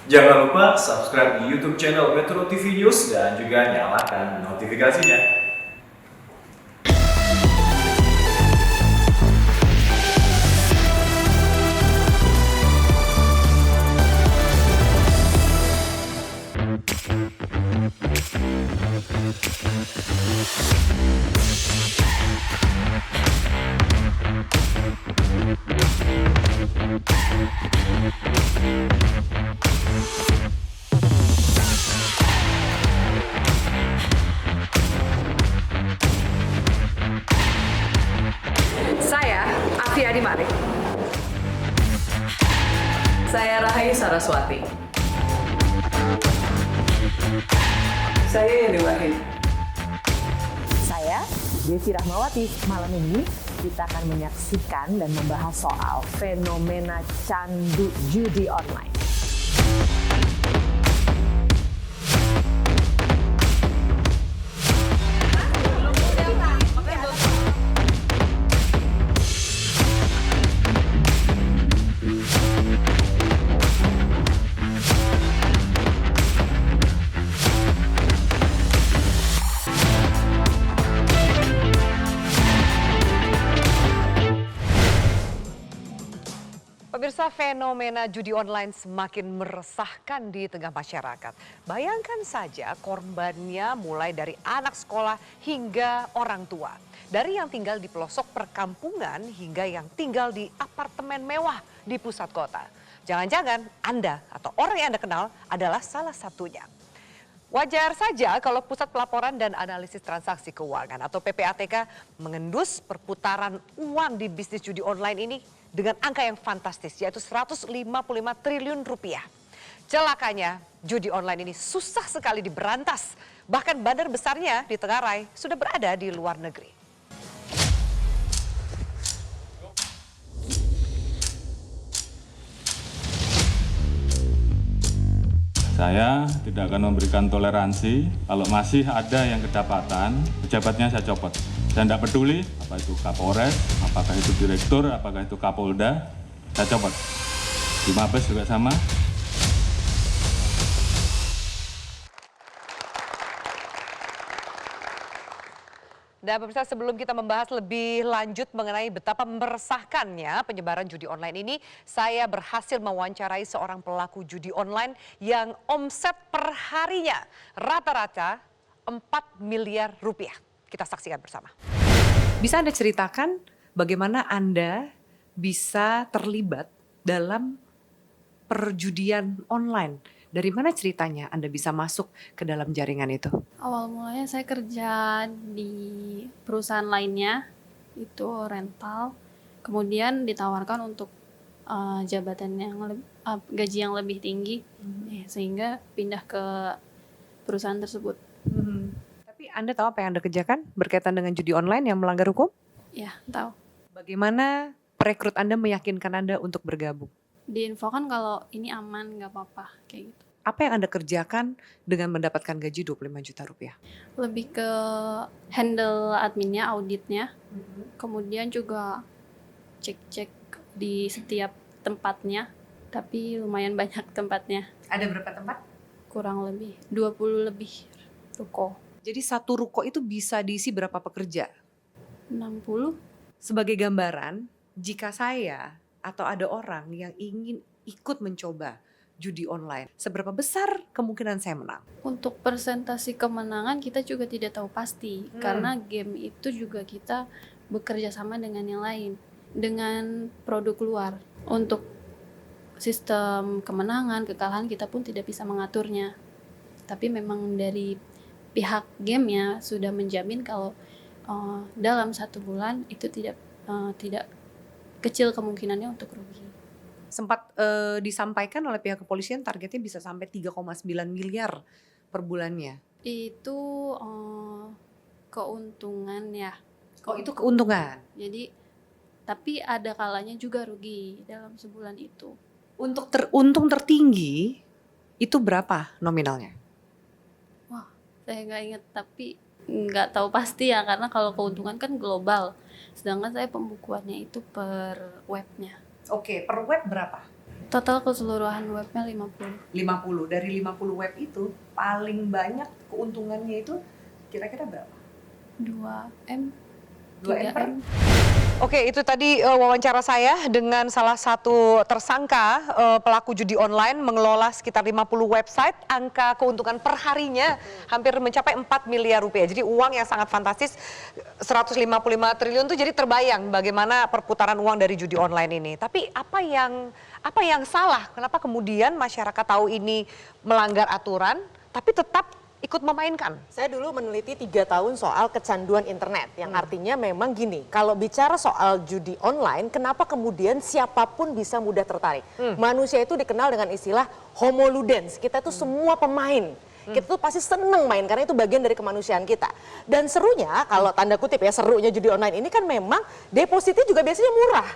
Jangan lupa subscribe di YouTube channel Metro TV News dan juga nyalakan notifikasinya. Saya Afi Adimari. Saya Rahayu Saraswati. Saya Yeni Wahid. Saya Desi Rahmawati. Malam ini kita akan menyaksikan dan membahas soal fenomena candu judi online. Pemirsa, fenomena judi online semakin meresahkan di tengah masyarakat. Bayangkan saja korbannya mulai dari anak sekolah hingga orang tua. Dari yang tinggal di pelosok perkampungan hingga yang tinggal di apartemen mewah di pusat kota. Jangan-jangan Anda atau orang yang Anda kenal adalah salah satunya. Wajar saja kalau Pusat Pelaporan dan Analisis Transaksi Keuangan atau PPATK mengendus perputaran uang di bisnis judi online ini dengan angka yang fantastis, yaitu 155 triliun rupiah. Celakanya, judi online ini susah sekali diberantas. Bahkan bandar besarnya di Tenggarai sudah berada di luar negeri. Saya tidak akan memberikan toleransi kalau masih ada yang kedapatan, pejabatnya saya copot. Saya tidak peduli apa itu Kapolres, apakah itu Direktur, apakah itu Kapolda, saya copot. Di Mabes juga sama. Dan pemirsa, sebelum kita membahas lebih lanjut mengenai betapa meresahkannya penyebaran judi online ini, saya berhasil mewawancarai seorang pelaku judi online yang omset perharinya rata-rata 4 miliar rupiah. Kita saksikan bersama. Bisa Anda ceritakan bagaimana Anda bisa terlibat dalam perjudian online? Dari mana ceritanya Anda bisa masuk ke dalam jaringan itu? Awal mulanya saya kerja di perusahaan lainnya, itu rental. Kemudian ditawarkan untuk jabatan yang gaji yang lebih tinggi, sehingga pindah ke perusahaan tersebut. Tapi Anda tahu apa yang Anda kerjakan berkaitan dengan judi online yang melanggar hukum? Ya, tahu. Bagaimana perekrut Anda meyakinkan Anda untuk bergabung? Diinfokan kalau ini aman, nggak apa-apa, kayak gitu. Apa yang Anda kerjakan dengan mendapatkan gaji 25 juta rupiah? Lebih ke handle adminnya, auditnya. Kemudian juga cek-cek di setiap tempatnya, tapi lumayan banyak tempatnya. Ada berapa tempat? Kurang lebih 20 lebih ruko. Jadi satu ruko itu bisa diisi berapa pekerja? 60. Sebagai gambaran, jika saya atau ada orang yang ingin ikut mencoba judi online, seberapa besar kemungkinan saya menang? Untuk persentase kemenangan kita juga tidak tahu pasti, karena game itu juga kita bekerja sama dengan yang lain, dengan produk luar. Untuk sistem kemenangan, kekalahan kita pun tidak bisa mengaturnya. Tapi memang dari pihak gamenya sudah menjamin kalau dalam 1 bulan itu tidak kecil kemungkinannya untuk rugi. Sempat disampaikan oleh pihak kepolisian targetnya bisa sampai 3,9 miliar per bulannya. Itu keuntungan ya. Oh, itu keuntungan. Jadi tapi ada kalanya juga rugi dalam sebulan itu. Untuk untung tertinggi itu berapa nominalnya? Wah, saya nggak ingat, tapi nggak tahu pasti ya, karena kalau keuntungan kan global. Sedangkan saya pembukuannya itu per webnya. Oke, per web berapa? Total keseluruhan webnya 50. 50. Dari 50 web itu paling banyak keuntungannya itu kira-kira berapa? 2M, 2M per? 3M. Oke, itu tadi wawancara saya dengan salah satu tersangka pelaku judi online mengelola sekitar 50 website, angka keuntungan per harinya hampir mencapai 4 miliar rupiah. Jadi uang yang sangat fantastis, 155 triliun itu jadi terbayang bagaimana perputaran uang dari judi online ini. Tapi apa yang salah? Kenapa kemudian masyarakat tahu ini melanggar aturan tapi tetap ikut memainkan? Saya dulu meneliti 3 tahun soal kecanduan internet, yang artinya memang gini, kalau bicara soal judi online, kenapa kemudian siapapun bisa mudah tertarik? Manusia itu dikenal dengan istilah homo ludens, kita itu semua pemain. Kita tuh pasti seneng main karena itu bagian dari kemanusiaan kita. Dan serunya, kalau tanda kutip ya, serunya judi online ini kan memang depositnya juga biasanya murah.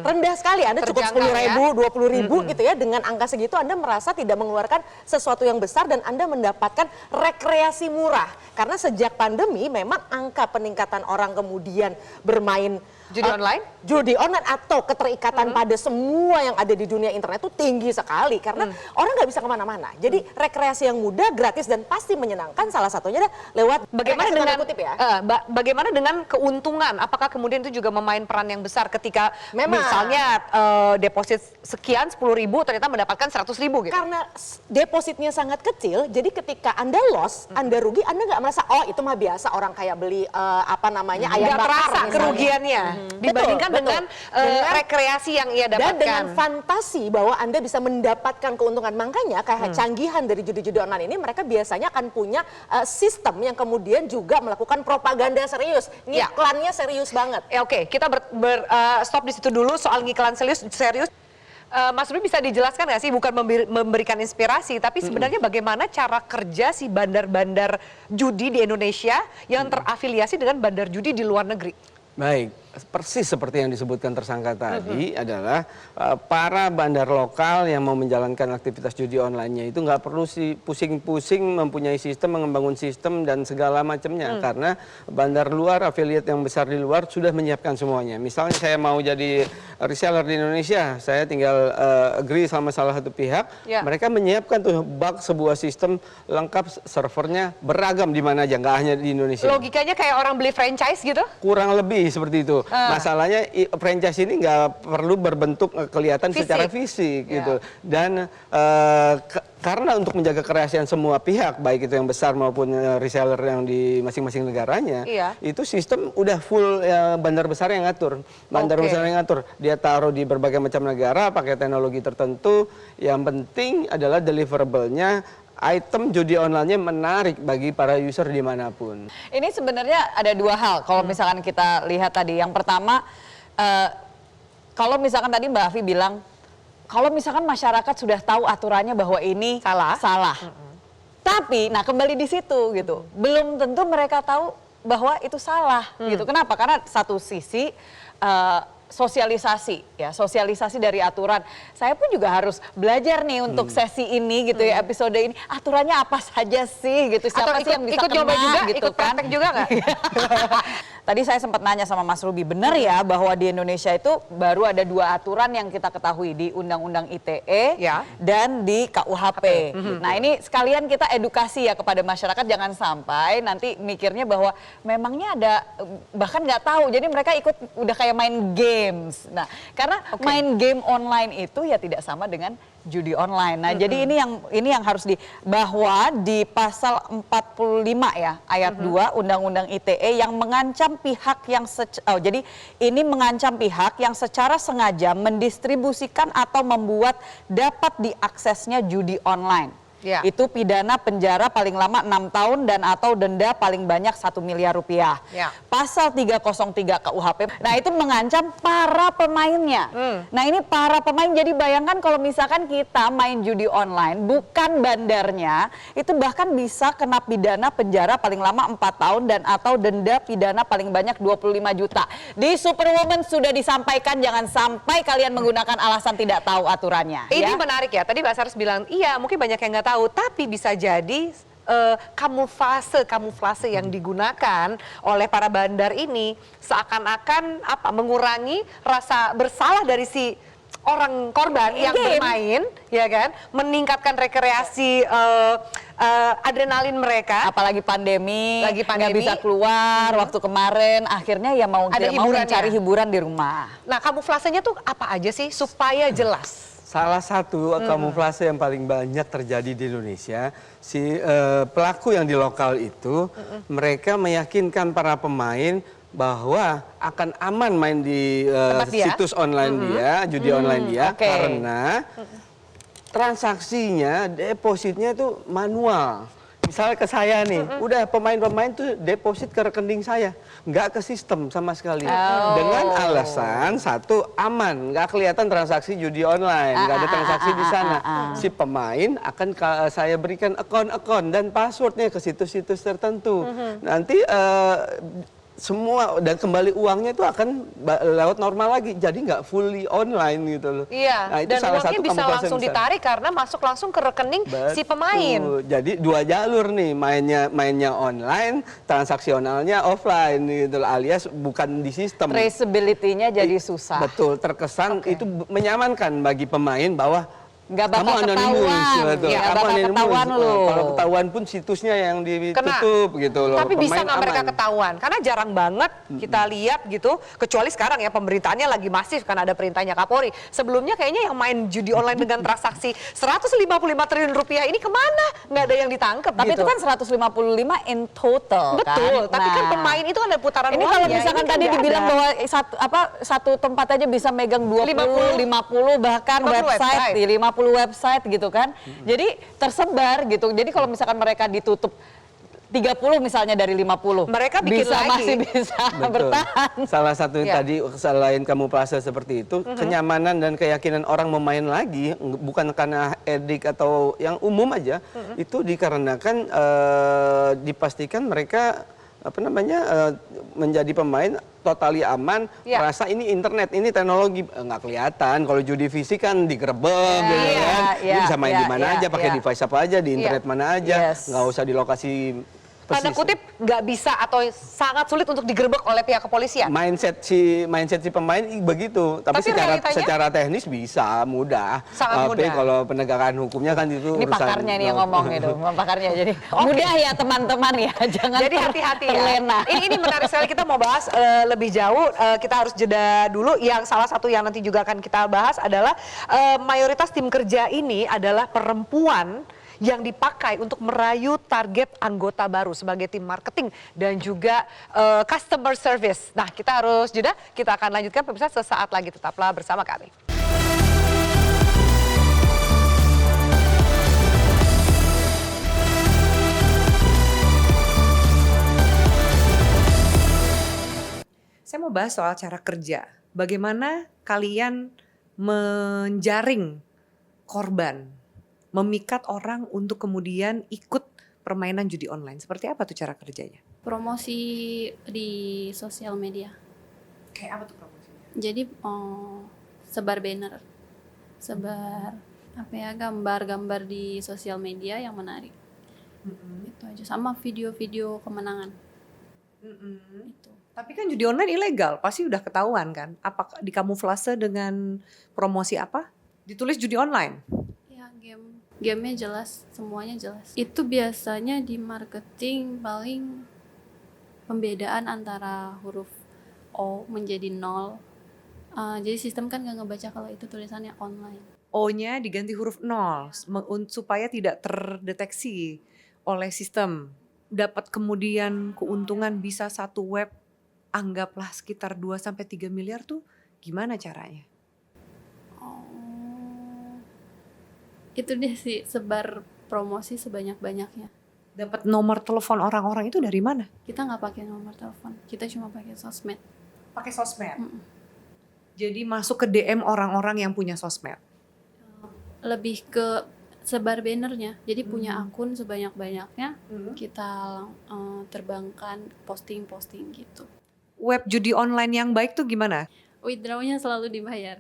Rendah sekali, Anda cukup Terjangkau 10.000, 20.000 gitu ya. Dengan angka segitu Anda merasa tidak mengeluarkan sesuatu yang besar dan Anda mendapatkan rekreasi murah. Karena sejak pandemi memang angka peningkatan orang kemudian bermain Judi online? Judi online atau keterikatan pada semua yang ada di dunia internet itu tinggi sekali karena orang nggak bisa kemana-mana. Jadi rekreasi yang mudah, gratis dan pasti menyenangkan. Salah satunya adalah lewat Bagaimana rekreasi dengan tanda kutip ya. Bagaimana dengan keuntungan? Apakah kemudian itu juga memain peran yang besar ketika Memang. misalnya deposit sekian 10.000 ternyata mendapatkan 100.000 gitu? Karena depositnya sangat kecil, jadi ketika Anda loss, Anda rugi, Anda nggak merasa oh itu mah biasa orang kayak beli ayam Nggak bakar terasa misalnya. kerugiannya dibandingkan Betul, dengan dengan rekreasi yang ia dan dengan dapatkan. fantasi bahwa Anda bisa mendapatkan keuntungan. Makanya kayak canggihan dari judi-judi online ini, mereka biasanya akan punya sistem yang kemudian juga melakukan propaganda serius. Ya. Ngiklannya serius banget. Oke, kita stop di situ dulu soal ngiklan serius. Mas Ruby bisa dijelaskan nggak sih, bukan memberikan inspirasi, tapi sebenarnya bagaimana cara kerja si bandar-bandar judi di Indonesia yang terafiliasi dengan bandar judi di luar negeri? Baik, persis seperti yang disebutkan tersangka tadi adalah para bandar lokal yang mau menjalankan aktivitas judi online-nya itu nggak perlu pusing-pusing mempunyai sistem, membangun sistem dan segala macamnya karena bandar luar, afiliat yang besar di luar sudah menyiapkan semuanya. Misalnya saya mau jadi reseller di Indonesia, saya tinggal agree sama salah satu pihak, mereka menyiapkan tuh sebuah sistem lengkap, servernya beragam di mana aja, nggak hanya di Indonesia. Logikanya kayak orang beli franchise gitu? Kurang lebih seperti itu. Masalahnya franchise ini nggak perlu berbentuk kelihatan secara fisik gitu. Dan karena untuk menjaga kerahasiaan semua pihak, baik itu yang besar maupun reseller yang di masing-masing negaranya, itu sistem udah full bandar besar yang ngatur. Bandar besar yang ngatur. Dia taruh di berbagai macam negara, pakai teknologi tertentu. Yang penting adalah deliverable-nya, item judi online-nya menarik bagi para user dimanapun. Ini sebenarnya ada dua hal kalau misalkan kita lihat tadi. Yang pertama, kalau misalkan tadi Mbak Afi bilang, kalau misalkan masyarakat sudah tahu aturannya bahwa ini salah. Tapi, nah kembali di situ gitu, belum tentu mereka tahu bahwa itu salah gitu. Kenapa? Karena satu sisi sosialisasi dari aturan. Saya pun juga harus belajar nih untuk sesi ini gitu ya, episode ini. Aturannya apa saja sih gitu, siapa sih yang bisa ikut kena coba juga, gitu ikut kan. praktek juga nggak? Tadi saya sempat nanya sama Mas Ruby, benar ya bahwa di Indonesia itu baru ada 2 aturan yang kita ketahui di Undang-Undang ITE dan di KUHP. Nah ini sekalian kita edukasi ya kepada masyarakat, jangan sampai nanti mikirnya bahwa memangnya ada, bahkan nggak tahu, jadi mereka ikut udah kayak main games. Nah karena main game online itu ya tidak sama dengan judi online. Nah, jadi ini yang harus bahwa di pasal 45 ya, ayat 2 Undang-Undang ITE yang mengancam pihak yang jadi ini mengancam pihak yang secara sengaja mendistribusikan atau membuat dapat diaksesnya judi online. Itu pidana penjara paling lama 6 tahun dan atau denda paling banyak 1 miliar rupiah. Pasal 303 KUHP, nah itu mengancam para pemainnya. Nah ini para pemain, jadi bayangkan kalau misalkan kita main judi online, bukan bandarnya, itu bahkan bisa kena pidana penjara paling lama 4 tahun dan atau denda pidana paling banyak 25 juta. Di Superwoman sudah disampaikan, jangan sampai kalian menggunakan alasan tidak tahu aturannya. Ini menarik ya, tadi Mbak Saris bilang, iya mungkin banyak yang nggak tahu, tapi bisa jadi kamuflase yang digunakan oleh para bandar ini seakan-akan mengurangi rasa bersalah dari si orang korban yang bermain, ya kan, meningkatkan rekreasi adrenalin mereka. Apalagi pandemi, Lagi nggak pandemi. bisa keluar waktu kemarin, akhirnya ya mau Ada tidak mau hiburannya. mencari hiburan di rumah. Nah, kamuflasenya tuh apa aja sih supaya jelas? Salah satu kamuflase yang paling banyak terjadi di Indonesia, si pelaku yang di lokal itu, mereka meyakinkan para pemain bahwa akan aman main di Tempat dia? situs online dia, judi online dia, oke. karena transaksinya, depositnya itu manual. Misalnya ke saya nih, udah pemain-pemain tuh deposit ke rekening saya, nggak ke sistem sama sekali. Dengan alasan satu aman, nggak kelihatan transaksi judi online, nggak ada transaksi di sana. Si pemain akan saya berikan akun-akun dan passwordnya ke situs-situs tertentu. Nanti semua dan kembali uangnya itu akan lewat normal lagi, jadi nggak fully online gitu loh. Iya, Nah, itu dan salah uangnya satu bisa kamuflase langsung besar. ditarik karena masuk langsung ke rekening si pemain. Betul. Jadi dua jalur nih, mainnya online, transaksionalnya offline gitu, alias bukan di sistem. Traceability-nya jadi susah. Betul, terkesan itu menyamankan bagi pemain bahwa Nggak bakal kamu anonimus, ketahuan. betul. Nggak Kamu bakal anonimus. ketahuan lo. Kalau ketahuan pun situsnya yang ditutup gitu loh. Tapi bisa Pemain nggak mereka aman. ketahuan? Karena jarang banget kita lihat gitu, kecuali sekarang ya pemberitaannya lagi masif karena ada perintahnya Kapolri. Sebelumnya kayaknya yang main judi online dengan transaksi 155 triliun rupiah ini kemana? Nggak ada yang ditangkap Tapi gitu. itu kan 155 in total Betul, kan? tapi kan Nah, pemain itu ada putaran ini uangnya. kalau misalkan kan tadi nggak dibilang ada. bahwa satu tempat aja bisa megang 20, 50 bahkan 50 website, di 50 website gitu kan. Jadi tersebar gitu. Jadi kalau misalkan mereka ditutup 30 misalnya dari 50. Mereka bikin bisa, lagi. masih bisa Betul. bertahan. Salah satu Ya. tadi selain kamuflase seperti itu, kenyamanan dan keyakinan orang memain lagi bukan karena edik atau yang umum aja, itu dikarenakan dipastikan mereka menjadi pemain totali aman, Ya. merasa ini internet, ini teknologi nggak kelihatan. Kalau judi fisik kan digerebek gitu Iya, kan, iya, dia bisa main iya, di mana iya, aja, pakai iya. device apa aja, di internet mana aja, Yes. nggak usah di lokasi Tanda persis. kutip nggak bisa atau sangat sulit untuk digerebek oleh pihak kepolisian. Mindset si pemain begitu, tapi realitanya? secara teknis bisa mudah. Sangat Tapi mudah. kalau penegakan hukumnya kan itu Ini urusan pakarnya nih yang ngomong gitu, pakarnya. Jadi mudah ya teman-teman ya, jangan Jadi hati-hati ya. terlena. Ini menarik sekali, kita mau bahas lebih jauh. Kita harus jeda dulu. Yang salah satu yang nanti juga akan kita bahas adalah mayoritas tim kerja ini adalah perempuan yang dipakai untuk merayu target anggota baru sebagai tim marketing dan juga customer service. Nah, kita harus jeda. Kita akan lanjutkan pemirsa sesaat lagi. Tetaplah bersama kami. Saya mau bahas soal cara kerja. Bagaimana kalian menjaring korban, memikat orang untuk kemudian ikut permainan judi online. Seperti apa tuh cara kerjanya? Promosi di sosial media. Kayak apa tuh promosinya? Jadi sebar banner, sebar apa ya, gambar-gambar di sosial media yang menarik. Itu aja, sama video-video kemenangan. Itu. Tapi kan judi online ilegal, pasti udah ketahuan kan? Apakah dikamuflase dengan promosi apa? Ditulis judi online. Ya, gamenya jelas, semuanya jelas. Itu biasanya di marketing paling pembedaan antara huruf O menjadi 0. Jadi sistem kan nggak ngebaca kalau itu tulisannya online. O-nya diganti huruf 0 supaya tidak terdeteksi oleh sistem. Dapat kemudian keuntungan bisa satu web anggaplah sekitar 2-3 miliar tuh gimana caranya? Itu dia sih, sebar promosi sebanyak-banyaknya. Dapat nomor telepon orang-orang itu dari mana? Kita nggak pakai nomor telepon, kita cuma pakai sosmed. Pakai sosmed. Jadi masuk ke DM orang-orang yang punya sosmed. Lebih ke sebar bannernya, jadi punya akun sebanyak-banyaknya, kita terbangkan posting-posting gitu. Web judi online yang baik tuh gimana? Withdrawnya selalu dibayar.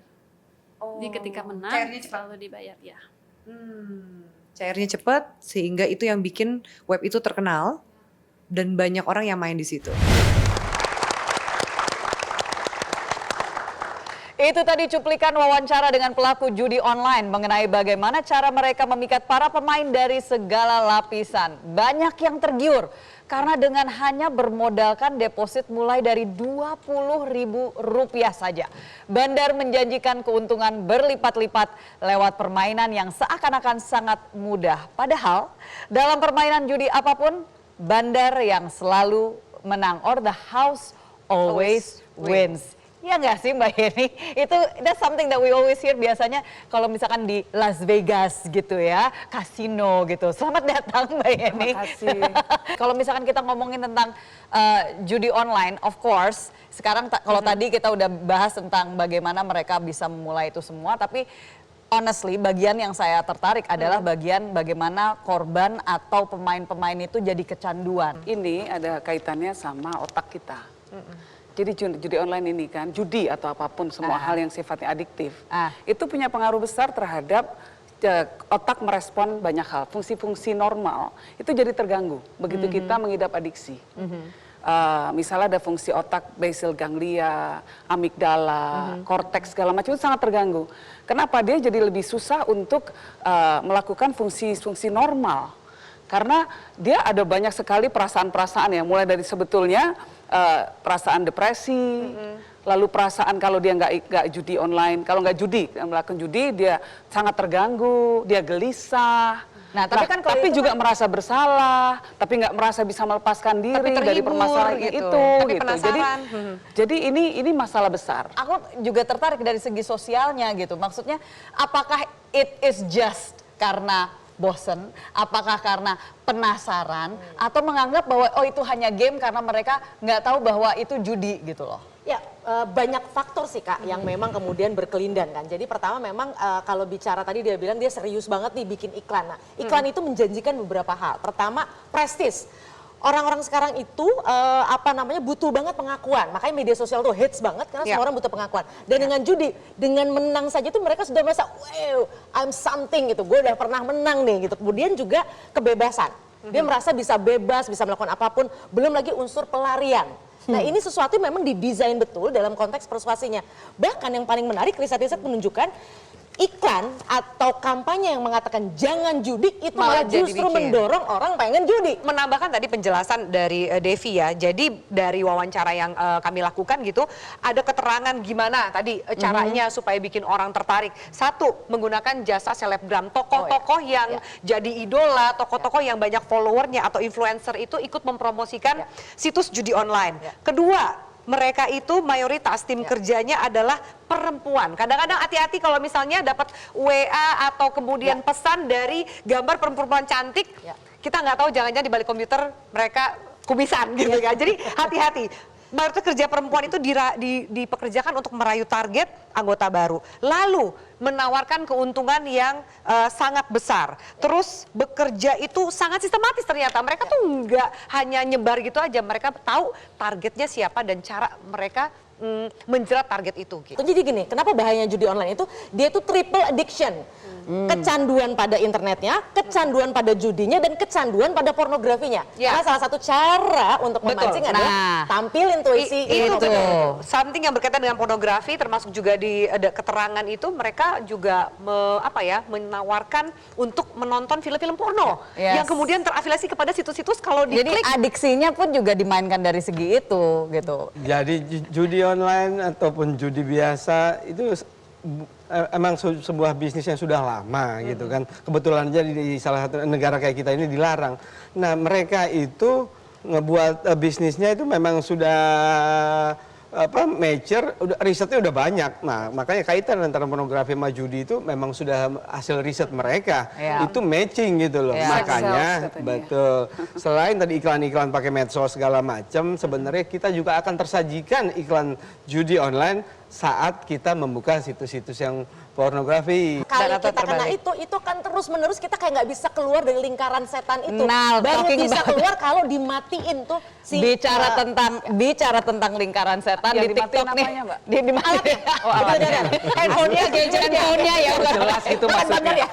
Jadi ketika menang cairnya cepat. selalu dibayar ya. Cairnya cepat sehingga itu yang bikin web itu terkenal dan banyak orang yang main di situ. Itu tadi cuplikan wawancara dengan pelaku judi online mengenai bagaimana cara mereka memikat para pemain dari segala lapisan. Banyak yang tergiur karena dengan hanya bermodalkan deposit mulai dari Rp20.000 saja. Bandar menjanjikan keuntungan berlipat-lipat lewat permainan yang seakan-akan sangat mudah. Padahal dalam permainan judi apapun, bandar yang selalu menang or the house always wins. Ya nggak sih Mbak Yeni? That's something that we always hear biasanya kalau misalkan di Las Vegas gitu ya, kasino gitu. Selamat datang Mbak Yeni. Terima kasih. Kalau misalkan kita ngomongin tentang judi online, of course, sekarang kalau tadi kita udah bahas tentang bagaimana mereka bisa memulai itu semua, tapi honestly bagian yang saya tertarik adalah bagian bagaimana korban atau pemain-pemain itu jadi kecanduan. Ini ada kaitannya sama otak kita. Jadi judi online ini kan, judi atau apapun semua hal yang sifatnya adiktif, itu punya pengaruh besar terhadap otak merespon banyak hal. Fungsi-fungsi normal itu jadi terganggu begitu kita mengidap adiksi. Misalnya ada fungsi otak basal ganglia, amigdala, korteks segala macam itu sangat terganggu. Kenapa? Dia jadi lebih susah untuk melakukan fungsi-fungsi normal. Karena dia ada banyak sekali perasaan-perasaan ya, mulai dari sebetulnya perasaan depresi, lalu perasaan kalau dia nggak judi online, kalau nggak judi, melakukan judi dia sangat terganggu, dia gelisah. Nah, tapi kan tapi juga merasa bersalah, tapi nggak merasa bisa melepaskan diri dari permasalahan gitu. itu. Tapi gitu. penasaran. Jadi ini masalah besar. Aku juga tertarik dari segi sosialnya gitu. Maksudnya apakah it is just karena bosen, apakah karena penasaran, atau menganggap bahwa oh itu hanya game karena mereka nggak tahu bahwa itu judi gitu loh. Ya, banyak faktor sih Kak yang memang kemudian berkelindan kan. Jadi pertama memang kalau bicara tadi dia bilang dia serius banget nih bikin iklan. Nah, iklan itu menjanjikan beberapa hal. Pertama, prestis. Orang-orang sekarang itu butuh banget pengakuan. Makanya media sosial tuh hits banget karena semua orang butuh pengakuan. Dan dengan judi, dengan menang saja tuh mereka sudah merasa, wow, I'm something gitu. Gue udah pernah menang nih gitu. Kemudian juga kebebasan. Dia merasa bisa bebas, bisa melakukan apapun. Belum lagi unsur pelarian. Nah ini sesuatu yang memang didesain betul dalam konteks persuasinya. Bahkan yang paling menarik, riset-riset menunjukkan iklan atau kampanye yang mengatakan jangan judi itu malah justru mendorong orang pengen judi. Menambahkan tadi penjelasan dari Devi ya, jadi dari wawancara yang kami lakukan gitu, ada keterangan gimana tadi caranya supaya bikin orang tertarik. Satu, menggunakan jasa selebgram, tokoh-tokoh yang jadi idola, tokoh-tokoh yang banyak followernya atau influencer itu ikut mempromosikan situs judi online. Kedua, mereka itu mayoritas tim kerjanya adalah perempuan. Kadang-kadang hati-hati kalau misalnya dapat WA atau kemudian pesan dari gambar perempuan cantik, kita nggak tahu jangan-jangan di balik komputer mereka kumisan gitu kan. Jadi hati-hati. Mayoritas kerja perempuan itu dipekerjakan untuk merayu target anggota baru. Lalu menawarkan keuntungan yang sangat besar. Terus bekerja itu sangat sistematis ternyata. Mereka tuh nggak hanya nyebar gitu aja. Mereka tahu targetnya siapa dan cara mereka menjerat target itu. Gitu. Jadi gini, kenapa bahayanya judi online itu? Dia itu triple addiction. Kecanduan pada internetnya, kecanduan pada judinya, dan kecanduan pada pornografinya. Karena salah satu cara untuk memancing adalah tampil intuisi itu. Something yang berkaitan dengan pornografi, termasuk juga di ada keterangan itu, mereka juga menawarkan untuk menonton film-film porno yang kemudian terafiliasi kepada situs-situs kalau diklik. Jadi adiksinya pun juga dimainkan dari segi itu gitu. Jadi judi online ataupun judi biasa itu emang sebuah bisnis yang sudah lama gitu kan. Kebetulan aja di salah satu negara kayak kita ini dilarang. Nah mereka itu ngebuat bisnisnya itu memang sudah mature, risetnya udah banyak. Nah makanya kaitan antara pornografi sama judi itu memang sudah hasil riset mereka. Itu matching gitu loh. Makanya betul. Selain tadi iklan-iklan pakai medsos segala macam, sebenarnya kita juga akan tersajikan iklan judi online saat kita membuka situs-situs yang pornografi. Kalau kita kena itu kan terus-menerus kita kayak nggak bisa keluar dari lingkaran setan itu. Nah, baru bisa keluar kalau dimatiin tuh si bicara tentang lingkaran setan di TikTok nih. Dimatiin. Handphonenya, gadget handphonenya ya. Jelas itu maksudnya.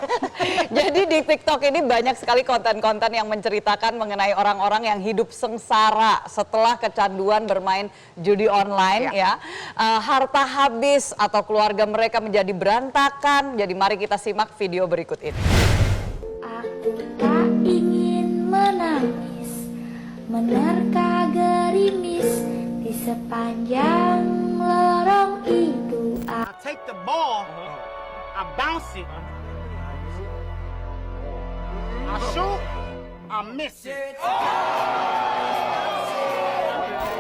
Jadi di TikTok ini banyak sekali konten-konten yang menceritakan mengenai orang-orang yang hidup sengsara setelah kecanduan bermain judi online ya. Harta habis atau keluarga mereka menjadi berantakan. Jadi mari kita simak video berikut ini. Aku tak ingin menangis, menerka gerimis di sepanjang lorong itu. I take the ball, I bounce it, I shoot, I miss it.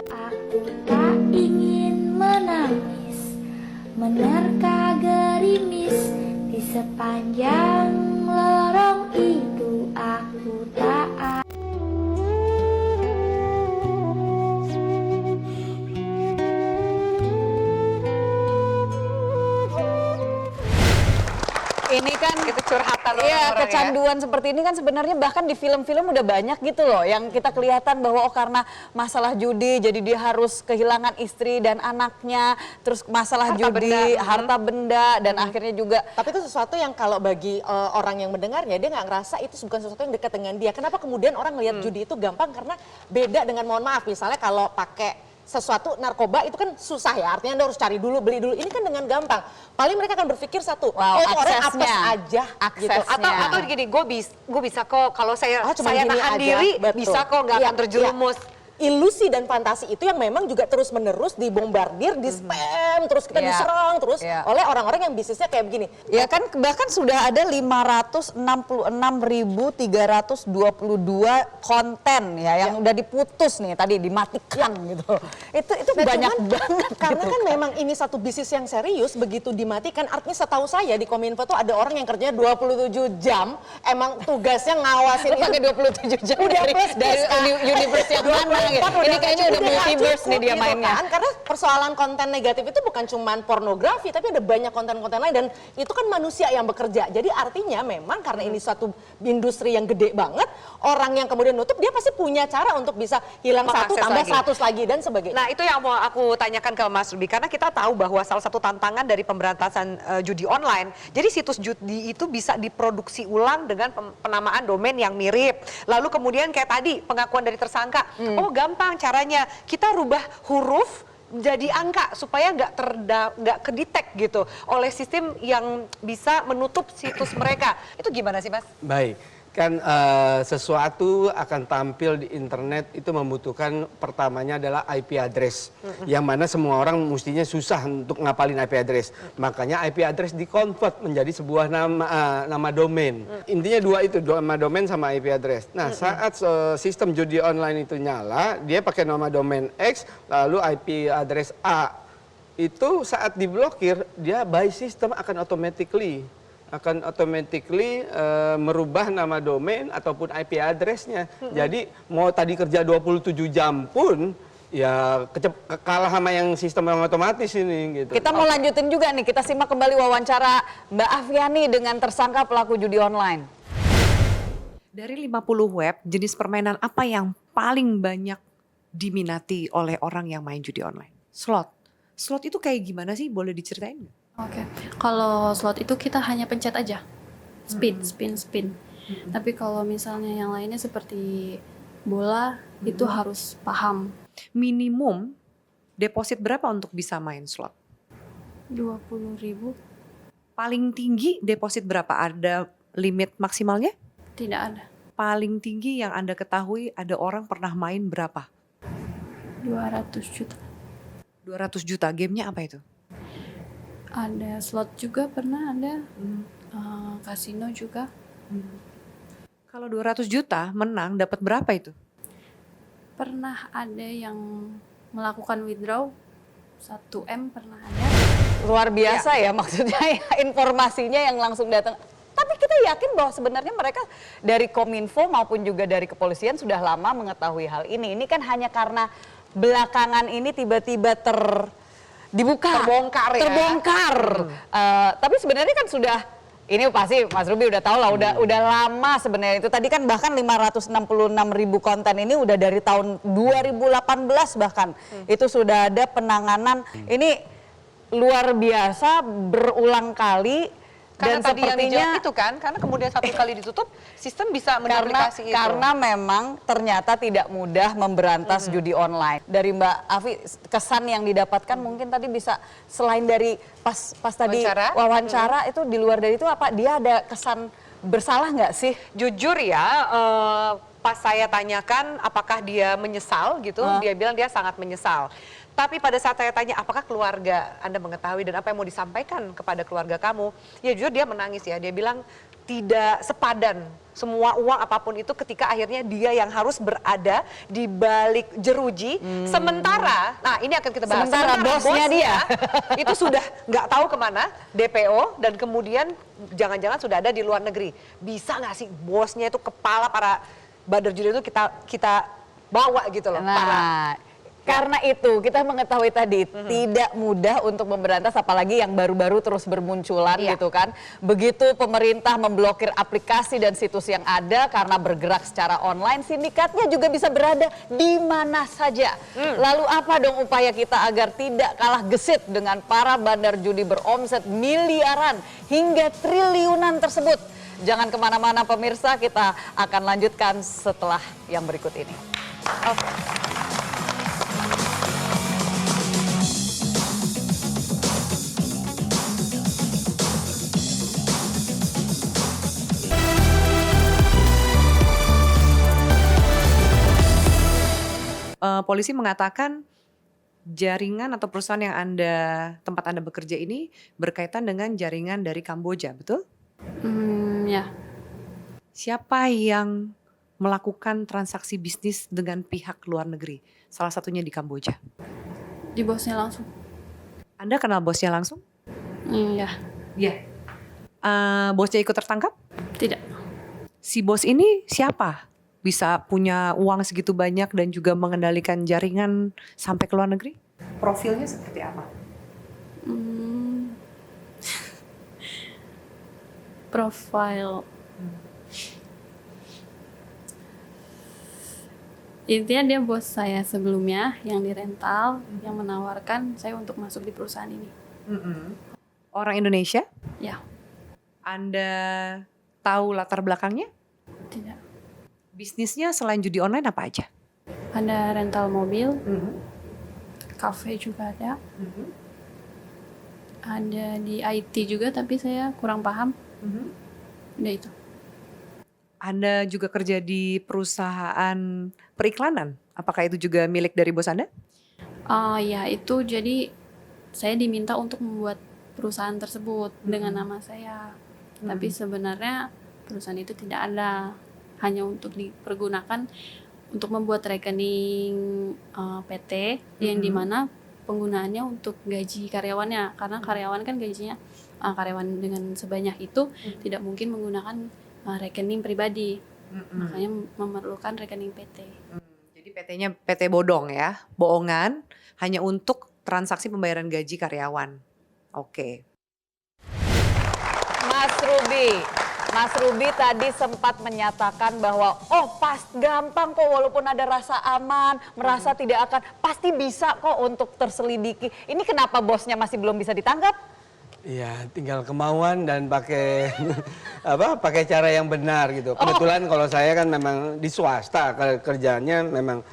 Aku tak ingin menangis, menerka gerimis di sepanjang lorong itu. Aku tak Ini kan Itu curhatan iya, orang-orang kecanduan seperti ini kan sebenarnya bahkan di film-film udah banyak gitu loh yang kita kelihatan bahwa karena masalah judi jadi dia harus kehilangan istri dan anaknya, terus masalah Harta judi, benda. harta benda dan akhirnya juga Tapi itu sesuatu yang kalau bagi orang yang mendengarnya, dia nggak ngerasa itu bukan sesuatu yang dekat dengan dia. Kenapa kemudian orang ngelihat judi itu gampang? Karena beda dengan, mohon maaf, misalnya kalau pakai sesuatu narkoba itu kan susah ya, artinya Anda harus cari dulu, beli dulu. Ini kan dengan gampang. Paling mereka akan berpikir satu, Wow, itu orang apes aksesnya. aja gitu. Aksesnya. Atau gini, gue bisa kok kalau saya Cuma saya gini nahan aja, diri betul. bisa kok nggak Iya, akan terjerumus. iya. Ilusi dan fantasi itu yang memang juga terus menerus dibombardir, di spam, terus kita Iya. diserang terus Iya. oleh orang-orang yang bisnisnya kayak begini. ya kan bahkan sudah ada 566.322 konten ya yang udah diputus nih tadi dimatikan gitu. Itu Nah, banyak cuman banget karena gitu. kan memang ini satu bisnis yang serius, begitu dimatikan artinya setahu saya di Kominfo tuh ada orang yang kerjanya 27 jam, emang tugasnya ngawasin Lu pakai 27 jam Udah dari plus, universe yang mana gitu. Ini kayaknya udah multiverse nih dia mainnya. Kan? Karena persoalan konten negatif itu bukan cuma pornografi, tapi ada banyak konten-konten lain dan itu kan manusia yang bekerja. Jadi artinya memang karena ini suatu industri yang gede banget, orang yang kemudian nutup dia pasti punya cara untuk bisa hilang satu Mengakses tambah lagi. 100 lagi dan sebagainya. Nah itu yang mau aku tanyakan ke Mas Ruby, karena kita tahu bahwa salah satu tantangan dari pemberantasan judi online, jadi situs judi itu bisa diproduksi ulang dengan penamaan domain yang mirip. Lalu kemudian kayak tadi pengakuan dari tersangka, oh gampang caranya, kita rubah huruf jadi angka supaya nggak kedetek gitu oleh sistem yang bisa menutup situs mereka. Itu gimana sih Mas? Baik, kan sesuatu akan tampil di internet itu membutuhkan pertamanya adalah IP address, yang mana semua orang mestinya susah untuk ngapalin IP address. Makanya IP address di-convert menjadi sebuah nama domain. Intinya dua itu, nama domain sama IP address. Nah, saat sistem judi online itu nyala, dia pakai nama domain X, lalu IP address A. Itu saat diblokir, dia by system akan automatically merubah nama domain ataupun IP address-nya. Jadi mau tadi kerja 27 jam pun ya kalah sama yang sistem yang otomatis ini gitu. Kita mau lanjutin juga nih, kita simak kembali wawancara Mbak Afiani dengan tersangka pelaku judi online. Dari 50 web, jenis permainan apa yang paling banyak diminati oleh orang yang main judi online? Slot. Slot itu kayak gimana sih? Boleh diceritain nggak? Oke, kalau slot itu kita hanya pencet aja, spin. Tapi kalau misalnya yang lainnya seperti bola, itu harus paham. Minimum deposit berapa untuk bisa main slot? 20.000 Paling tinggi deposit berapa? Ada limit maksimalnya? tidak ada. Paling tinggi yang Anda ketahui ada orang pernah main berapa? 200 juta. 200 juta. Gamenya apa itu? Ada slot juga pernah ada, kasino juga. Kalau 200 juta menang dapat berapa itu? Pernah ada yang melakukan withdraw 1M pernah ada. Luar biasa ya maksudnya ya, informasinya yang langsung datang. Tapi kita yakin bahwa sebenarnya mereka dari Kominfo maupun juga dari kepolisian sudah lama mengetahui hal ini. Ini kan hanya karena belakangan ini tiba-tiba terbongkar. Tapi sebenarnya kan sudah, ini pasti Mas Ruby udah tahu lah, udah lama sebenarnya itu. Tadi kan bahkan 566.000 konten ini udah dari tahun 2018 bahkan. Itu sudah ada penanganan. Ini luar biasa, berulang kali Karena Dan tadi yang sepertinya dijawab itu kan, karena kemudian satu kali ditutup, sistem bisa menduplikasi itu. karena memang ternyata tidak mudah memberantas judi online. Dari Mbak Afi, kesan yang didapatkan mungkin tadi bisa selain dari pas tadi wawancara itu, di luar dari itu apa dia ada kesan bersalah nggak sih? Jujur ya, pas saya tanyakan apakah dia menyesal gitu, dia bilang dia sangat menyesal. Tapi pada saat saya tanya apakah keluarga Anda mengetahui dan apa yang mau disampaikan kepada keluarga kamu, ya jujur dia menangis ya. Dia bilang tidak sepadan semua uang apapun itu ketika akhirnya dia yang harus berada di balik jeruji. Sementara, nah ini akan kita bahas. Sementara bosnya dia itu sudah nggak tahu kemana, DPO, dan kemudian jangan-jangan sudah ada di luar negeri. Bisa nggak sih bosnya itu, kepala para bandar judi itu kita bawa gitu loh. Nah, karena itu kita mengetahui tadi tidak mudah untuk memberantas, apalagi yang baru-baru terus bermunculan gitu kan. Begitu pemerintah memblokir aplikasi dan situs yang ada karena bergerak secara online, sindikatnya juga bisa berada di mana saja. Lalu apa dong upaya kita agar tidak kalah gesit dengan para bandar judi beromset miliaran hingga triliunan tersebut? Jangan kemana-mana pemirsa, kita akan lanjutkan setelah yang berikut ini. Polisi mengatakan jaringan atau perusahaan yang tempat Anda bekerja ini berkaitan dengan jaringan dari Kamboja, betul? Ya. Siapa yang melakukan transaksi bisnis dengan pihak luar negeri? Salah satunya di Kamboja. Di bosnya langsung. Anda kenal bosnya langsung? Iya. Iya. Bosnya ikut tertangkap? Tidak. Si bos ini siapa? Bisa punya uang segitu banyak dan juga mengendalikan jaringan sampai ke luar negeri? Profilnya seperti apa? Profile. Intinya dia bos saya sebelumnya yang dirental, yang menawarkan saya untuk masuk di perusahaan ini. Orang Indonesia? Ya. Anda tahu latar belakangnya? Tidak. Bisnisnya selain judi online apa aja? Ada rental mobil, cafe juga ada. Ada di IT juga tapi saya kurang paham. Udah itu. Anda juga kerja di perusahaan periklanan. Apakah itu juga milik dari bos Anda? Ya itu jadi saya diminta untuk membuat perusahaan tersebut dengan nama saya. Tapi sebenarnya perusahaan itu tidak ada. Hanya untuk dipergunakan untuk membuat rekening PT yang dimana penggunaannya untuk gaji karyawannya, karena karyawan kan gajinya karyawan dengan sebanyak itu tidak mungkin menggunakan rekening pribadi, makanya memerlukan rekening PT. Jadi PT-nya PT bodong ya, bohongan hanya untuk transaksi pembayaran gaji karyawan. Oke. Mas Ruby tadi sempat menyatakan bahwa pas gampang kok, walaupun ada rasa aman, merasa tidak akan, pasti bisa kok untuk terselidiki. Ini kenapa bosnya masih belum bisa ditangkap? Iya, tinggal kemauan dan pakai pakai cara yang benar gitu. Kebetulan kalau saya kan memang di swasta, kerjanya memang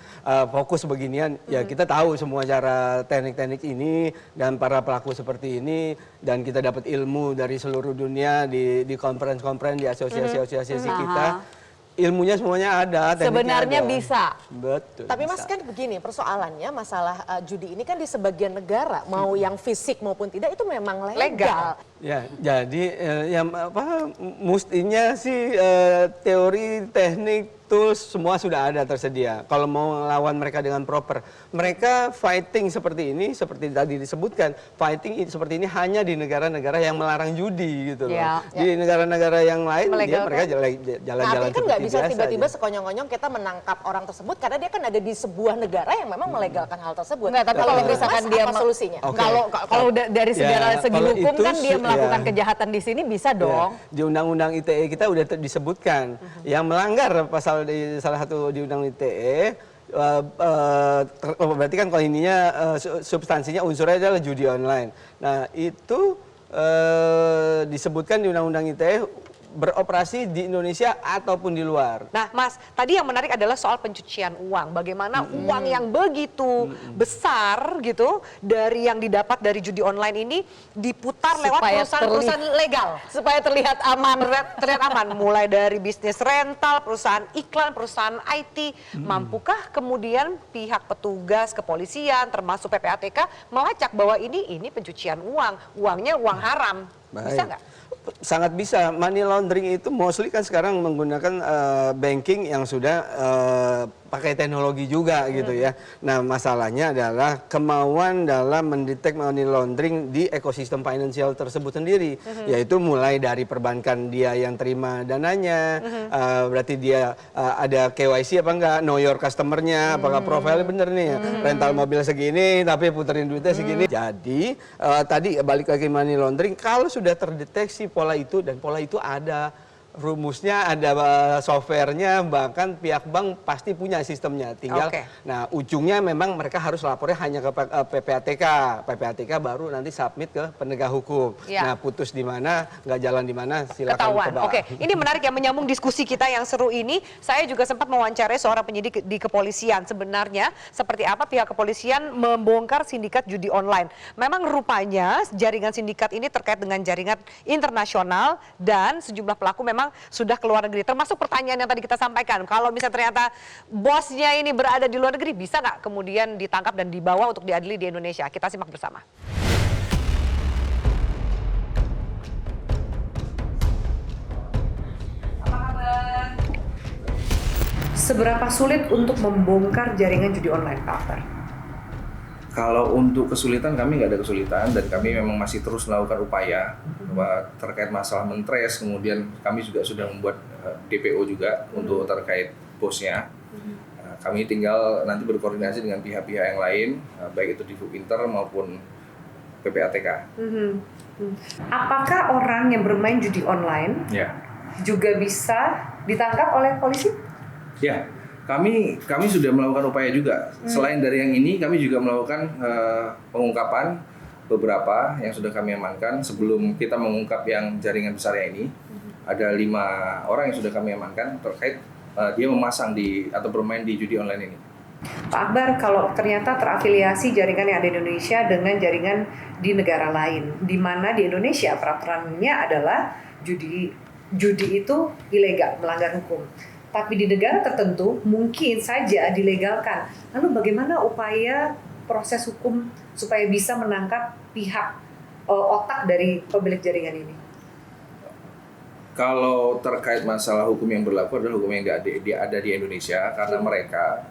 fokus beginian, ya kita tahu semua cara teknik-teknik ini dan para pelaku seperti ini, dan kita dapat ilmu dari seluruh dunia di conference-conference, di asosiasi-asosiasi kita. Ilmunya semuanya ada, sebenarnya ada. Bisa. Betul. Tapi Mas, bisa. kan begini, persoalannya masalah judi ini kan di sebagian negara, mau yang fisik maupun tidak itu memang legal. Ya, jadi mestinya sih teori, teknik, tools semua sudah ada tersedia. Kalau mau melawan mereka dengan proper, mereka fighting seperti ini, seperti tadi disebutkan, fighting seperti ini hanya di negara-negara yang melarang judi gitu loh. Di negara-negara yang lain mereka jalan-jalan kan nggak bisa tiba-tiba sekonyong-konyong kita menangkap orang tersebut karena dia kan ada di sebuah negara yang memang melegalkan hal tersebut. Enggak, tapi kalau misalkan dia solusinya? Kalau dari segala segi hukum kan dia melakukan kejahatan di sini bisa dong. Di Undang-Undang ITE kita udah disebutkan yang melanggar pasal di salah satu di Undang ITE, berarti kan kalau ininya substansinya unsurnya adalah judi online. Nah itu disebutkan di Undang-Undang ITE beroperasi di Indonesia ataupun di luar. Nah, Mas, tadi yang menarik adalah soal pencucian uang. Bagaimana uang yang begitu besar gitu dari yang didapat dari judi online ini diputar lewat perusahaan-perusahaan legal Supaya terlihat aman. terlihat aman, mulai dari bisnis rental, perusahaan iklan, perusahaan IT. Mampukah kemudian pihak petugas kepolisian termasuk PPATK melacak bahwa ini pencucian uang, uangnya uang haram? Bisa nggak? Sangat bisa. Money laundering itu mostly kan sekarang menggunakan banking yang sudah pakai teknologi juga gitu ya. Nah, masalahnya adalah kemauan dalam mendetek money laundering di ekosistem finansial tersebut sendiri, yaitu mulai dari perbankan dia yang terima dananya, berarti dia ada KYC apa enggak, know your customer-nya, apakah profilnya bener nih, rental mobil segini tapi puterin duitnya segini. Jadi tadi balik lagi money laundering, kalau sudah terdeteksi pola itu, dan pola itu ada rumusnya, ada softwarenya, bahkan pihak bank pasti punya sistemnya. Tinggal, nah ujungnya memang mereka harus lapornya hanya ke PPATK. PPATK baru nanti submit ke penegak hukum. Nah, putus di mana, nggak jalan di mana, silakan ketahuan. coba. Oke, ini menarik ya, menyambung diskusi kita yang seru ini. Saya juga sempat mewawancarai seorang penyidik di kepolisian. Sebenarnya seperti apa pihak kepolisian membongkar sindikat judi online. Memang rupanya jaringan sindikat ini terkait dengan jaringan internasional dan sejumlah pelaku memang sudah ke luar negeri. Termasuk pertanyaan yang tadi kita sampaikan, kalau misalnya ternyata bosnya ini berada di luar negeri, bisa nggak kemudian ditangkap dan dibawa untuk diadili di Indonesia? Kita simak bersama. Seberapa sulit untuk membongkar jaringan judi online, Pak Akbar? Kalau untuk kesulitan, kami nggak ada kesulitan, dan kami memang masih terus melakukan upaya terkait masalah mentrace. Kemudian kami juga sudah membuat DPO juga untuk terkait bosnya. Kami tinggal nanti berkoordinasi dengan pihak-pihak yang lain, baik itu di Inter maupun PPATK. Apakah orang yang bermain judi online juga bisa ditangkap oleh polisi? Ya, kami sudah melakukan upaya juga. Selain dari yang ini, kami juga melakukan pengungkapan beberapa yang sudah kami amankan. Sebelum kita mengungkap yang jaringan besarnya ini, ada 5 orang yang sudah kami amankan terkait dia memasang atau bermain di judi online ini. Pak Akbar, kalau ternyata terafiliasi jaringan yang ada di Indonesia dengan jaringan di negara lain, di mana di Indonesia peraturannya adalah judi itu ilegal, melanggar hukum. Tapi di negara tertentu mungkin saja dilegalkan. Lalu bagaimana upaya proses hukum supaya bisa menangkap pihak otak dari pemilik jaringan ini? Kalau terkait masalah hukum yang berlaku adalah hukum yang ada di Indonesia, karena mereka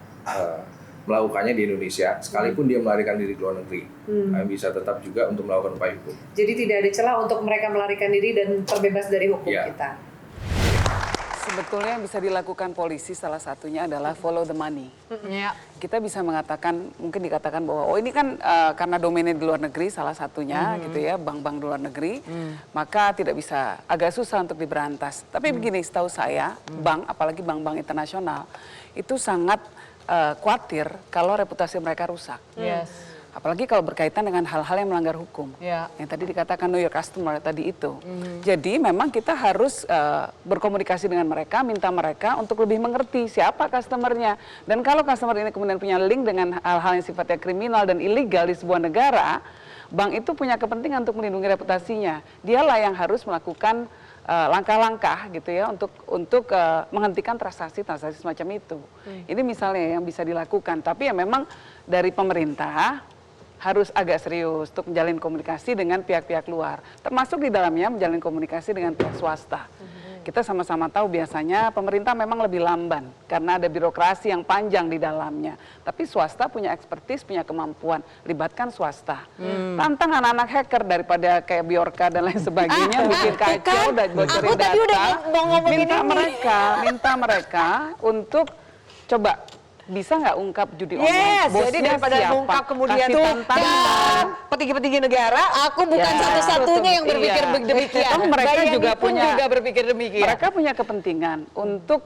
melakukannya di Indonesia, sekalipun dia melarikan diri ke luar negeri, kami bisa tetap juga untuk melakukan upaya hukum. Jadi tidak ada celah untuk mereka melarikan diri dan terbebas dari hukum kita. Sebetulnya yang bisa dilakukan polisi salah satunya adalah follow the money. Kita bisa mengatakan, mungkin dikatakan bahwa ini kan karena domainnya di luar negeri salah satunya gitu ya, bank-bank di luar negeri, maka tidak bisa, agak susah untuk diberantas. Tapi begini, setahu saya bank, apalagi bank-bank internasional, itu sangat khawatir kalau reputasi mereka rusak. Apalagi kalau berkaitan dengan hal-hal yang melanggar hukum. Yang tadi dikatakan know your customer tadi itu. Jadi memang kita harus berkomunikasi dengan mereka, minta mereka untuk lebih mengerti siapa customernya. Dan kalau customer ini kemudian punya link dengan hal-hal yang sifatnya kriminal dan ilegal di sebuah negara, bank itu punya kepentingan untuk melindungi reputasinya. Dialah yang harus melakukan langkah-langkah gitu ya untuk menghentikan transaksi-transaksi semacam itu. Ini misalnya yang bisa dilakukan. Tapi ya memang dari pemerintah harus agak serius untuk menjalin komunikasi dengan pihak-pihak luar, termasuk di dalamnya menjalin komunikasi dengan pihak swasta. Kita sama-sama tahu biasanya pemerintah memang lebih lamban karena ada birokrasi yang panjang di dalamnya. Tapi swasta punya expertise, punya kemampuan, libatkan swasta. Tantang anak-anak hacker daripada kayak Bjorka dan lain sebagainya bikin kacau dan bocorin data. Minta mereka untuk coba bisa nggak ungkap judi online? Jadi daripada mengungkap kemudian petinggi-petinggi negara, aku bukan satu-satunya yang berpikir demikian. Mereka juga berpikir demikian. Mereka punya kepentingan untuk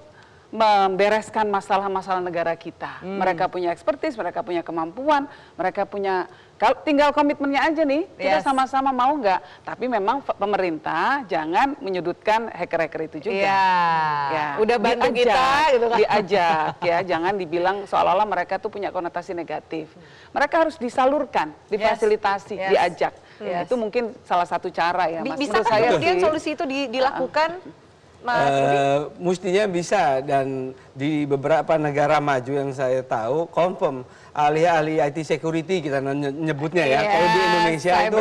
membereskan masalah-masalah negara kita. Mereka punya expertise, mereka punya kemampuan, mereka punya Kalau tinggal komitmennya aja nih, kita sama-sama mau nggak? Tapi memang pemerintah jangan menyudutkan hacker-hacker itu juga. Ya, udah bantu kita gitu kan. Diajak ya, jangan dibilang seolah-olah mereka tuh punya konotasi negatif. Mereka harus disalurkan, difasilitasi, diajak. Itu mungkin salah satu cara ya, Mas. Bisa kan kemudian solusi itu dilakukan? Mestinya bisa, dan di beberapa negara maju yang saya tahu confirm ahli-ahli IT security kita nyebutnya ya. Kalau di Indonesia itu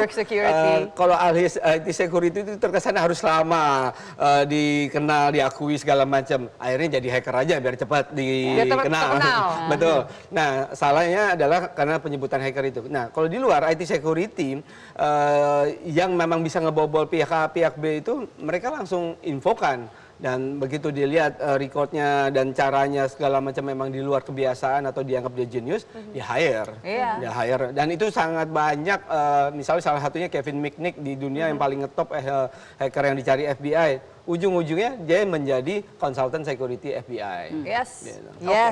kalau ahli IT security itu terkesan harus lama dikenal, diakui segala macam. Akhirnya jadi hacker aja biar cepat dikenal. Betul. Nah, salahnya adalah karena penyebutan hacker itu. Nah, kalau di luar IT security yang memang bisa ngebobol pihak A, pihak B itu mereka langsung infokan. Dan begitu dilihat recordnya dan caranya segala macam memang di luar kebiasaan atau dianggap dia genius, dia hire. Dan itu sangat banyak, misalnya salah satunya Kevin Mitnick di dunia yang paling ngetop hacker yang dicari FBI. Ujung-ujungnya dia menjadi konsultan security FBI.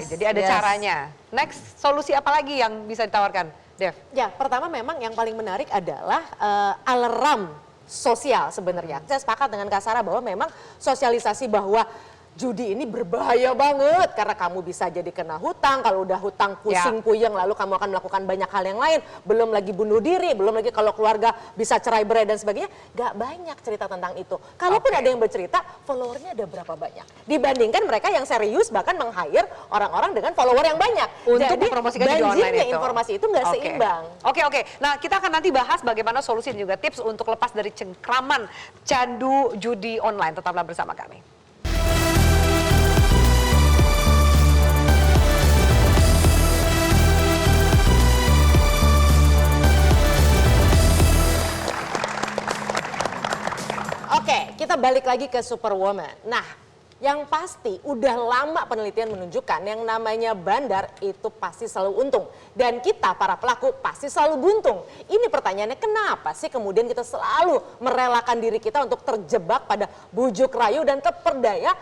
Jadi ada caranya. Next, solusi apa lagi yang bisa ditawarkan, Dev? Ya, pertama memang yang paling menarik adalah alarm sosial sebenarnya. Saya sepakat dengan Kak Sarah bahwa memang sosialisasi bahwa judi ini berbahaya banget karena kamu bisa jadi kena hutang, kalau udah hutang pusing puyeng lalu kamu akan melakukan banyak hal yang lain, belum lagi bunuh diri, belum lagi kalau keluarga bisa cerai berai dan sebagainya. Gak banyak cerita tentang itu. Kalaupun ada yang bercerita, followernya ada berapa banyak dibandingkan mereka yang serius bahkan meng-hire orang-orang dengan follower yang banyak. Untuk jadi mempromosikan judi online itu. informasi itu nggak seimbang. Oke. Nah, kita akan nanti bahas bagaimana solusi dan juga tips untuk lepas dari cengkraman candu judi online. Tetaplah bersama kami. Oke, kita balik lagi ke Superwoman. Nah, yang pasti udah lama penelitian menunjukkan yang namanya bandar itu pasti selalu untung. Dan kita para pelaku pasti selalu buntung. Ini pertanyaannya, kenapa sih kemudian kita selalu merelakan diri kita untuk terjebak pada bujuk rayu dan terperdaya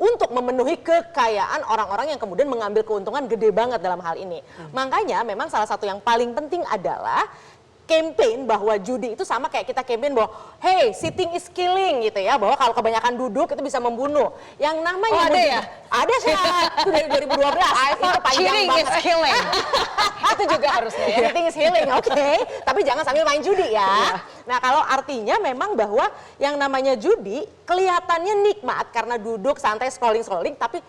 untuk memenuhi kekayaan orang-orang yang kemudian mengambil keuntungan gede banget dalam hal ini. Makanya memang salah satu yang paling penting adalah campaign bahwa judi itu sama kayak kita campaign bahwa hey, sitting is killing gitu ya, bahwa kalau kebanyakan duduk itu bisa membunuh. Yang namanya ada ya? Ada sih, itu dari 2012. Itu panjang cheating banget. is killing. Itu juga harusnya ya. Sitting is healing, oke. Tapi jangan sambil main judi ya. Nah, kalau artinya memang bahwa yang namanya judi kelihatannya nikmat karena duduk santai scrolling, tapi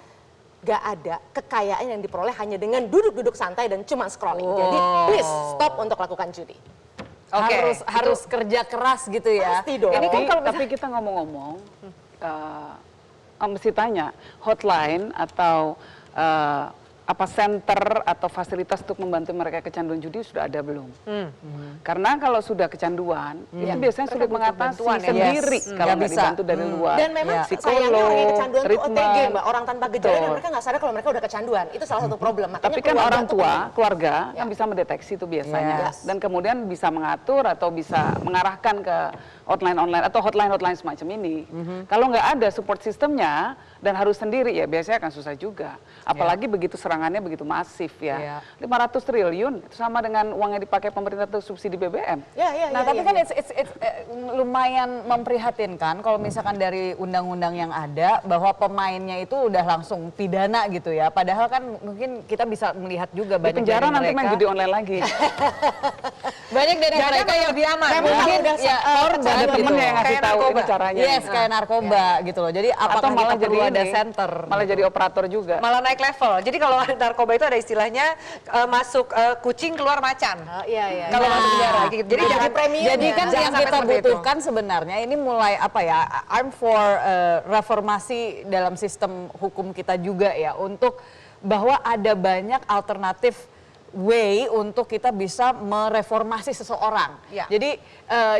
gak ada kekayaan yang diperoleh hanya dengan duduk-duduk santai dan cuma scrolling. Jadi please stop untuk lakukan judi. Harus kerja keras gitu ya. Pasti dong. Ini kan tapi kita ngomong-ngomong, mesti tanya hotline atau center atau fasilitas untuk membantu mereka kecanduan judi sudah ada belum? Karena kalau sudah kecanduan, itu biasanya sulit mengatasi sendiri kalau nggak dibantu dari luar. Dan memang sayangnya orang yang kecanduan itu OTG, Mbak, orang tanpa gejala dan mereka nggak sadar kalau mereka udah kecanduan. Itu salah satu problem. Makanya tapi kan orang tua, keluarga kan bisa mendeteksi itu biasanya. Dan kemudian bisa mengatur atau bisa mengarahkan ke online atau hotline semacam ini. Kalau nggak ada support sistemnya dan harus sendiri ya biasanya akan susah juga. Apalagi begitu serangannya begitu masif ya. 500 triliun itu sama dengan uang yang dipakai pemerintah untuk subsidi BBM. Tapi kan it's lumayan memprihatinkan kalau misalkan dari undang-undang yang ada bahwa pemainnya itu udah langsung pidana gitu ya. Padahal kan mungkin kita bisa melihat juga banyak di penjara dari nanti main judi online lagi. Banyak dari mereka yang lebih aman. Mungkin ya korban ada gitu. temennya yang ngasih tahu ini caranya. Yes, kayak narkoba gitu loh. Jadi apakah malah kita perlu jadi ada center? Malah jadi operator juga. Malah naik level. Jadi kalau narkoba itu ada istilahnya masuk kucing keluar macan. Kalau masuk penjara gitu. Jadi jangan premium. Jadi kan yang kita butuhkan sebenarnya ini mulai arm for reformasi dalam sistem hukum kita juga ya, untuk bahwa ada banyak alternatif way untuk kita bisa mereformasi seseorang. Jadi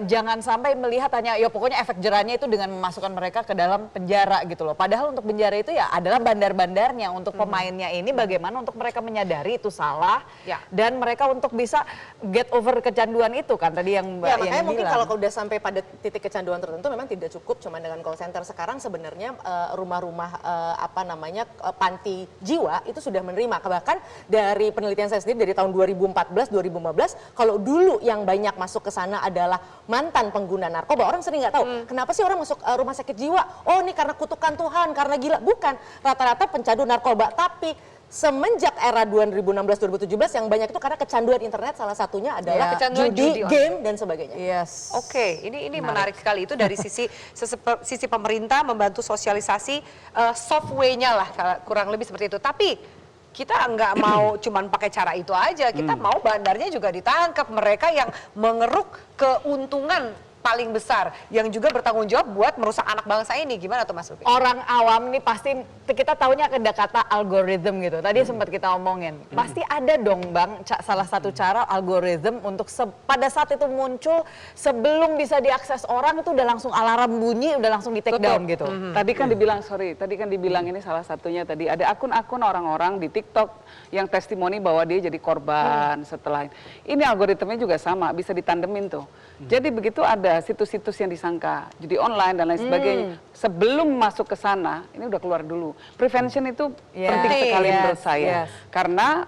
jangan sampai melihat hanya ya pokoknya efek jerahnya itu dengan memasukkan mereka ke dalam penjara gitu loh. Padahal untuk penjara itu ya adalah bandar-bandarnya, untuk pemainnya ini bagaimana untuk mereka menyadari itu salah dan mereka untuk bisa get over kecanduan itu kan tadi yang Mbak yang makanya mungkin bilang. kalau udah sampai pada titik kecanduan tertentu memang tidak cukup cuma dengan call center. Sekarang sebenarnya rumah-rumah panti jiwa itu sudah menerima. Bahkan dari penelitian saya sendiri dari tahun 2014, 2015, kalau dulu yang banyak masuk ke sana adalah mantan pengguna narkoba, orang sering nggak tahu kenapa sih orang masuk rumah sakit jiwa. Oh, ini karena kutukan Tuhan, karena gila. Bukan, rata-rata pencandu narkoba. Tapi semenjak era 2016-2017 yang banyak itu karena kecanduan internet, salah satunya adalah judi, game dan sebagainya. Yes. Oke, ini menarik sekali. Itu dari sisi pemerintah membantu sosialisasi software-nya lah, kurang lebih seperti itu. Tapi kita nggak mau cuman pakai cara itu aja, kita mau bandarnya juga ditangkap, mereka yang mengeruk keuntungan paling besar yang juga bertanggung jawab buat merusak anak bangsa ini. Gimana tuh Mas Ruby? Orang awam nih pasti kita taunya ada kata algoritma gitu. Tadi sempat kita omongin. Pasti ada dong Bang salah satu cara algoritma untuk pada saat itu muncul sebelum bisa diakses orang itu udah langsung alarm bunyi, udah langsung di take down gitu. Tadi kan dibilang ini salah satunya tadi ada akun-akun orang-orang di TikTok yang testimoni bahwa dia jadi korban setelah ini algoritmanya juga sama, bisa ditandemin tuh. Jadi begitu ada situs-situs yang disangka judi online dan lain sebagainya, sebelum masuk ke sana ini udah keluar dulu. Prevention itu penting sekali menurut saya, karena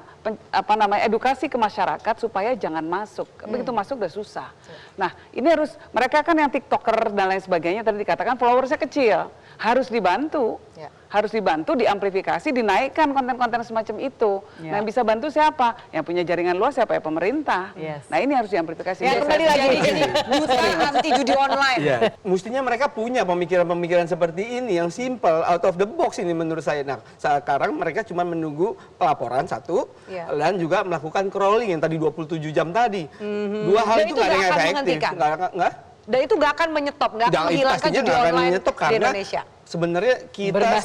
edukasi ke masyarakat supaya jangan masuk. Begitu masuk udah susah. Nah ini harus, mereka kan yang TikToker dan lain sebagainya tadi dikatakan followersnya kecil, harus dibantu. Harus dibantu, diamplifikasi, dinaikkan konten-konten semacam itu. Nah yang bisa bantu siapa? Yang punya jaringan luas siapa? Ya pemerintah. Nah ini harus diamplifikasi. Ya kembali lagi, jadi duta anti judi online. Mestinya mereka punya pemikiran-pemikiran seperti ini yang simple, out of the box ini menurut saya. Nah sekarang mereka cuma menunggu pelaporan satu, dan juga melakukan crawling yang tadi 27 jam tadi. Dua hal itu nggak ada yang efektif. Dan itu nggak akan menyetop, nggak akan menghilangkan judi online di Indonesia. Sebenarnya kita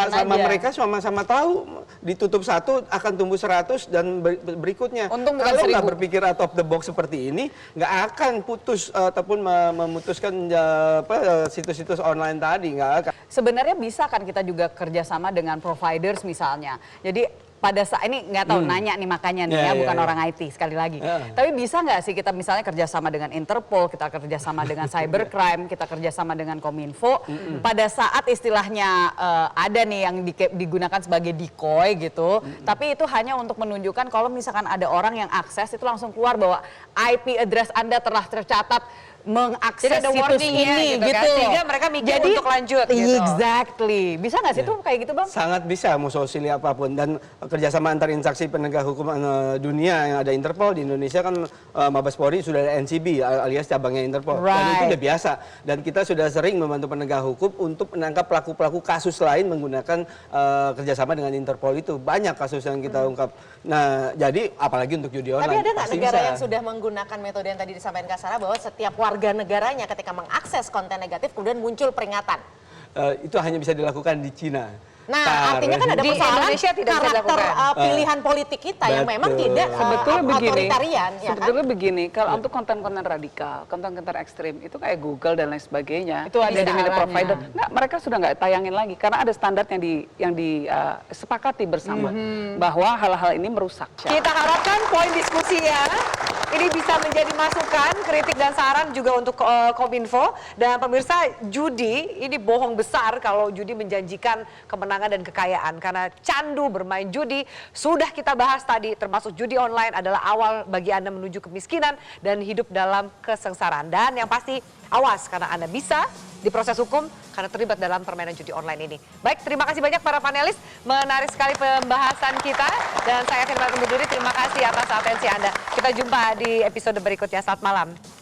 sama mereka sama-sama tahu ditutup satu akan tumbuh 100 dan berikutnya. Untung bukan kalau 1000. nggak berpikir out of the box seperti ini, nggak akan putus ataupun memutuskan situs-situs online tadi, nggak akan. Sebenarnya bisa kan kita juga kerjasama dengan providers misalnya. Jadi pada saat ini nggak tahu nanya nih makanya nih bukan orang IT sekali lagi. Tapi bisa nggak sih kita misalnya kerjasama dengan Interpol, kita kerjasama dengan cybercrime, kita kerjasama dengan Kominfo. Pada saat istilahnya ada nih yang digunakan sebagai decoy gitu, tapi itu hanya untuk menunjukkan kalau misalkan ada orang yang akses itu langsung keluar bahwa IP address Anda telah tercatat mengakses situs ini gitu, kan? Sehingga mereka mikir untuk lanjut gitu. Exactly. Bisa nggak sih tuh kayak gitu Bang? Sangat bisa, mau solusi apapun. Dan kerjasama antar instansi penegak hukum dunia yang ada Interpol, di Indonesia kan Mabes Polri sudah ada NCB alias cabangnya Interpol. Dan itu udah biasa. Dan kita sudah sering membantu penegak hukum untuk menangkap pelaku-pelaku kasus lain menggunakan kerjasama dengan Interpol itu. Banyak kasus yang kita ungkap. Nah jadi apalagi untuk judi online. Tapi ada nggak negara yang sudah menggunakan metode yang tadi disampaikan Kak Sarah bahwa setiap warga negaranya ketika mengakses konten negatif kemudian muncul peringatan? Itu hanya bisa dilakukan di Cina. Nah, artinya kan ada persoalan karakter pilihan politik kita yang memang tidak otoritarian. Sebetulnya begini, kalau untuk konten-konten radikal, konten-konten ekstrim, itu kayak Google dan lain sebagainya, itu ada provider. Nah, mereka sudah nggak tayangin lagi karena ada standar yang disepakati bersama bahwa hal-hal ini merusak. Kita harapkan poin diskusi ya ini bisa menjadi masukan, kritik dan saran juga untuk Kominfo. Dan pemirsa, judi ini bohong besar kalau judi menjanjikan kemenangan dan kekayaan. Karena candu bermain judi sudah kita bahas tadi, termasuk judi online adalah awal bagi Anda menuju kemiskinan dan hidup dalam kesengsaraan. Dan yang pasti awas karena Anda bisa diproses hukum karena terlibat dalam permainan judi online ini. Baik, terima kasih banyak para panelis. Menarik sekali pembahasan kita. Dan saya Firman Undur diri, terima kasih atas atensi Anda. Kita jumpa di episode berikutnya. Selamat malam.